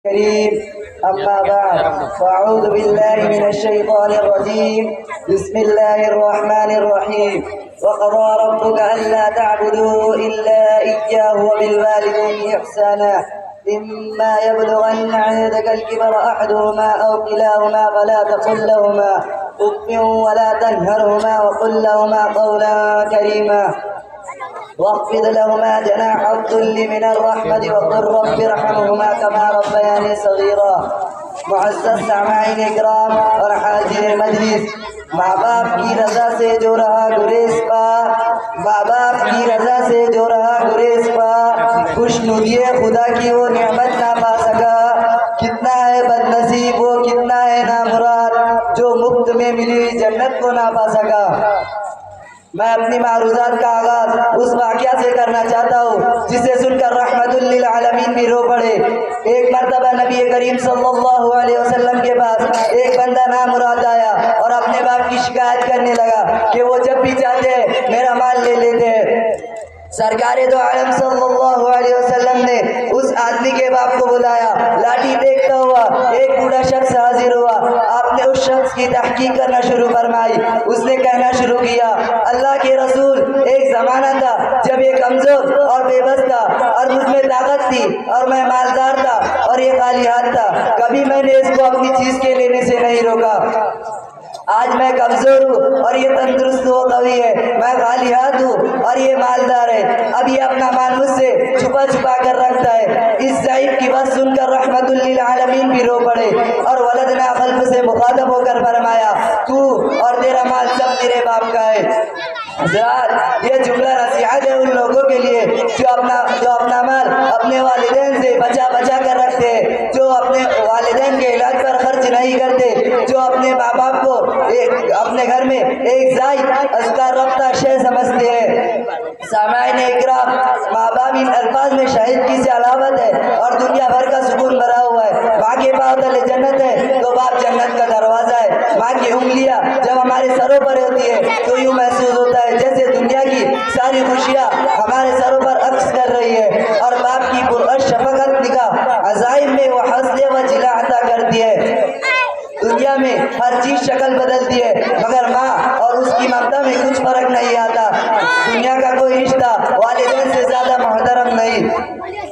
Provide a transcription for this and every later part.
كريم أما بعد فأعوذ بالله من الشيطان الرجيم بسم الله الرحمن الرحيم وقضى ربك ألا تعبدوا إلا إياه وبالوالدين إحسانا إما يبلغن عندك الكبر أحدهما أو كلاهما فلا تقل لهما أف ولا تنهرهما وقل لهما قولا كريما واخفض لهما جناح الذل من الرحمة وقل رب ارحمهما كما ربياني صغيرا. معزز سامعین اکرام اور حاضر مجلس، ماں باپ کی رضا سے جو رہا گریز پا، ماں باپ کی رضا سے جو رہا گریز پا، خوش نودی خدا کی وہ نعمت نہ پا سکا. کتنا ہے بد نصیب وہ، کتنا ہے نامراد جو مفت میں ملی ہوئی جنت کو نہ پا سکا. میں اپنی معروضات کا آغاز اس واقعہ سے کرنا چاہتا ہوں جسے سن کر رحمت للعالمین بھی رو پڑے. ایک مرتبہ نبی کریم صلی اللہ علیہ وسلم کے پاس ایک بندہ نامراد آیا اور اپنے باپ کی شکایت کرنے لگا کہ وہ جب بھی چاہتے ہیں میرا مال لے لیتے ہیں. سرکار دو عالم صلی اللہ علیہ وسلم نے اس آدمی کے باپ کو بلایا. لاٹھی دیکھتا ہوا ایک بوڑھا شخص حاضر ہوا. آپ نے اس شخص کی تحقیق کرنا شروع فرمائی. اس نے کہنا شروع کیا، اللہ کے رسول، ایک زمانہ تھا جب یہ کمزور اور بے بس تھا اور مجھ میں طاقت تھی اور میں مالدار تھا اور یہ خالی ہاتھ تھا. کبھی میں نے اس کو اپنی چیز کے لینے سے نہیں روکا. آج میں کمزور ہوں اور یہ تندرست و قوی ہے، میں خالی ہاتھ ہوں اور یہ مالدار ہے. اب یہ اپنا مال مجھ سے چھپا چھپا کر رکھتا ہے. اس ضعیف کی بات سن کر رحمت للعالمین بھی رو پڑے اور ولدنا خلف سے مخاطب ہو کر فرمایا، تو اور تیرا مال سب تیرے باپ کا ہے. حضرات، یہ جملہ نصیحت ہے ان لوگوں کے لیے جو اپنا مال اپنے والدین سے بچا بچا کر رکھتے ہیں، جو اپنے والدین کے علاج پر خرچ نہیں کرتے، جو اپنے ماں باپ کو اپنے گھر میں ایک زائد اذکار رفتہ شے سمجھتے ہیں. سامعین اکرام، ماں باپ ان الفاظ میں شہید کی سے علامت ہے اور دنیا بھر کا سکون بھرا ہوا ہے. ماں کے پاؤں تلے جنت ہے تو باپ جنت کا دروازہ ہے. ماں کی انگلیاں جب ہمارے سروں پر ہوتی ہے تو یوں محسوس ہوتا ہے جیسے دنیا کی ساری خوشیاں ہمارے سروں پر عکس کر رہی ہے. اور باپ کی پرعش شفقت نگاہ عزائم میں وہ حسن و جلا عطا کرتی ہے. دنیا میں ہر چیز شکل بدلتی ہے مگر ماں اور اس کی ممتا میں کچھ فرق نہیں آتا. دنیا کا کوئی رشتہ والدین سے زیادہ محترم نہیں.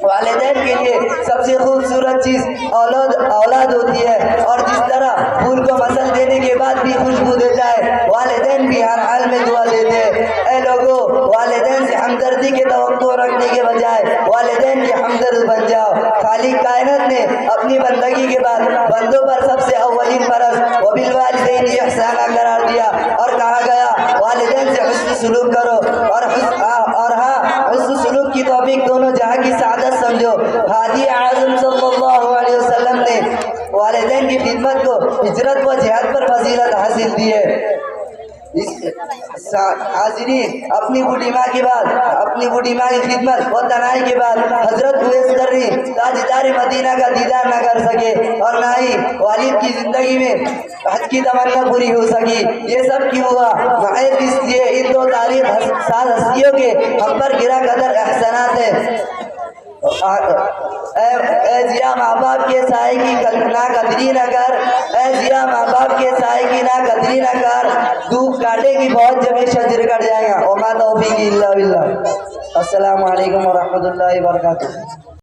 والدین کے لیے سب سے خوبصورت چیز اولاد ہوتی ہے اور جس طرح پھول کو مسل دینے کے بعد بھی خوشبو دیتا ہے، والدین بھی ہر حال میں دعا دیتے ہیں. اے لوگوں، والدین سے ہمدردی کے توقع رکھنے کے بجائے والدین کے ہمدرد بن جاؤ. خالق کائنات نے اپنی بندگی کے بعد بندوں پر سب سے اولین فرض وبالوالدین احسانا قرار دیا اور کہا گیا والدین سے حسن سلوک کرو. اور ہاں، حسن سلوک کی توفیق دونوں جہاں کی سعادت سمجھو. ہادی اعظم صلی اللہ علیہ وسلم نے والدین کی خدمت کو ہجرت و جہاد پر فضیلت حاصل دی ہے. حاضرین، اپنی بوڑھی ماں کی خدمت اور تنہائی کے بعد حضرت اویس قرنی تاجدار مدینہ کا دیدار نہ کر سکے اور نہ ہی والد کی زندگی میں حج کی تمنا پوری ہو سکی. یہ سب کیوں ہوا؟ محض اس لیے ان دو تاریخ ساز ہستیوں کے ہم پر گرا قدر احسانات ہیں. اے ضیا ماں باپ کے سائے کی نا قدری نہ کر، اے ضیا ماں باپ کے سائے کی نا قدری نہ کر. دھوپ کاٹے گی بہت جب شجر کٹ جائے گا. وما توفیقی الا باللہ. السلام علیکم ورحمۃ اللہ وبرکاتہ.